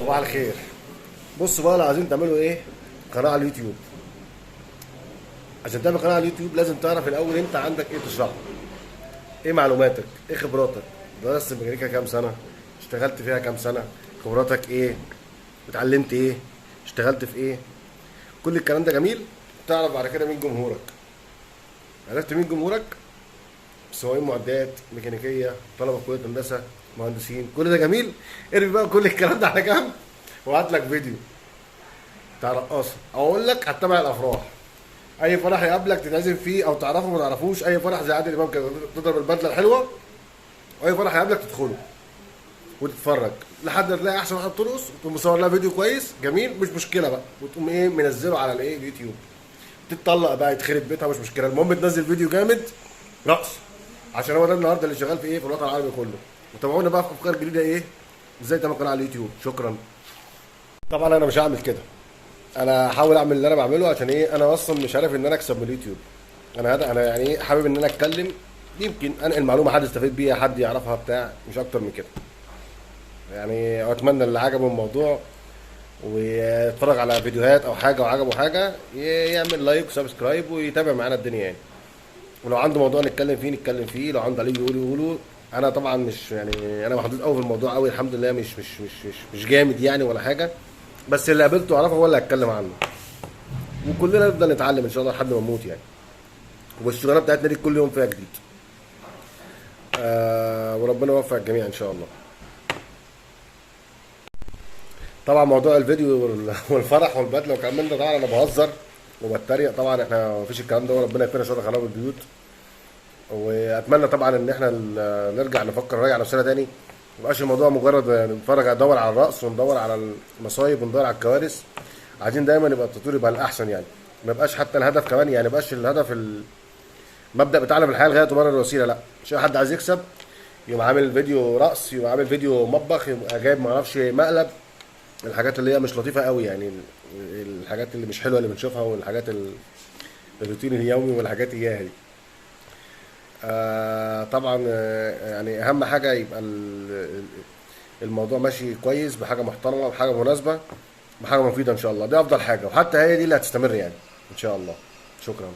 صباح الخير. بصوا بقى، لو عايزين تعملوا ايه قناه على اليوتيوب، عشان تعمل قناه على اليوتيوب لازم تعرف الاول انت عندك ايه تشرحه، ايه معلوماتك، ايه خبراتك، درست ميكانيكا كام سنه، اشتغلت فيها كام سنه، خبراتك ايه، اتعلمت ايه، اشتغلت في ايه. كل الكلام ده جميل. تعرف بعد كده مين جمهورك. عرفت مين جمهورك؟ سواقين معدات ميكانيكيه، طلبه كليه هندسه، مهندسين، كل ده جميل. ارمي بقى كل الكلام ده على جنب وهات لك فيديو بتاع رقاصه، او اقول لك هتتابع الافراح. اي فرح يقابلك تتعزم فيه او تعرفه ما تعرفوش، اي فرح زي عادل امام كده تضرب البدله الحلوه، واي فرح يقابلك تدخله وتتفرج لحد ما تلاقي احسن واحده بترقص، وتقوم مصور لها فيديو كويس جميل مش مشكله بقى، وتقوم ايه منزله على الايه اليوتيوب. تتطلق بقى يتخرب بيتها مش مشكله، المهم تنزل فيديو جامد رقص، عشان هو ده النهارده اللي شغال في ايه في الوطن العربي كله. وتابعونا بقى في افكار جديده ايه ازاي تعمل قناه على اليوتيوب. شكرا. طبعا انا مش هعمل كده، انا هحاول اعمل اللي انا بعمله عشان ايه، انا اصلا مش عارف ان انا اكسب من اليوتيوب. انا يعني ايه حابب ان انا اتكلم، يمكن انقل معلومه حد يستفيد بيها، حد يعرفها بتاع، مش اكتر من كده. يعني اتمنى اللي عجبه الموضوع ويتفرج على فيديوهات او حاجه وعجبه حاجه يعمل لايك وسبسكرايب ويتابع معانا الدنيا يعني. ولو عنده موضوع نتكلم فيه نتكلم فيه، لو عنده عليه يقوله. انا طبعا مش يعني انا محدود قوي في الموضوع قوي، الحمد لله مش جامد يعني ولا حاجه، بس اللي قابلته اعرفه هو اللي هتكلم عنه. وكلنا نفضل نتعلم ان شاء الله لحد ما نموت يعني. والشغلانه بتاعتنا دي كل يوم فيها جديد. وربنا يوفق الجميع ان شاء الله. طبعا موضوع الفيديو والفرح والبدله والكلام من ده، طبعا انا بهزر وبتريق، طبعا احنا مفيش الكلام ده، وربنا يكفينا شر خراب البيوت. واتمنى طبعا ان احنا نرجع نفكر نراجع نفسنا تاني، ميبقاش الموضوع مجرد نتفرج ندور على الرقص وندور على المصايب وندور على الكوارث. عايزين دايما يبقى التطوير يبقى الاحسن يعني. ما يبقاش حتى الهدف كمان يعني، ما يبقاش الهدف المبدأ بتاعنا في الحياه الغايه تبرر الوسيله، لا. مش اي حد عايز يكسب يبقى عامل فيديو رقص، يبقى عامل فيديو مطبخ، يبقى جايب ما اعرفش مقلب. الحاجات اللي هي مش لطيفه قوي يعني، الحاجات اللي مش حلوه اللي بنشوفها، والحاجات الروتين اليومي والحاجات اياها دي. طبعا يعني اهم حاجه يبقى الموضوع ماشي كويس بحاجه محترمه، بحاجه مناسبه، بحاجه مفيده ان شاء الله. دي افضل حاجه، وحتى هي دي اللي هتستمر يعني ان شاء الله. شكرا.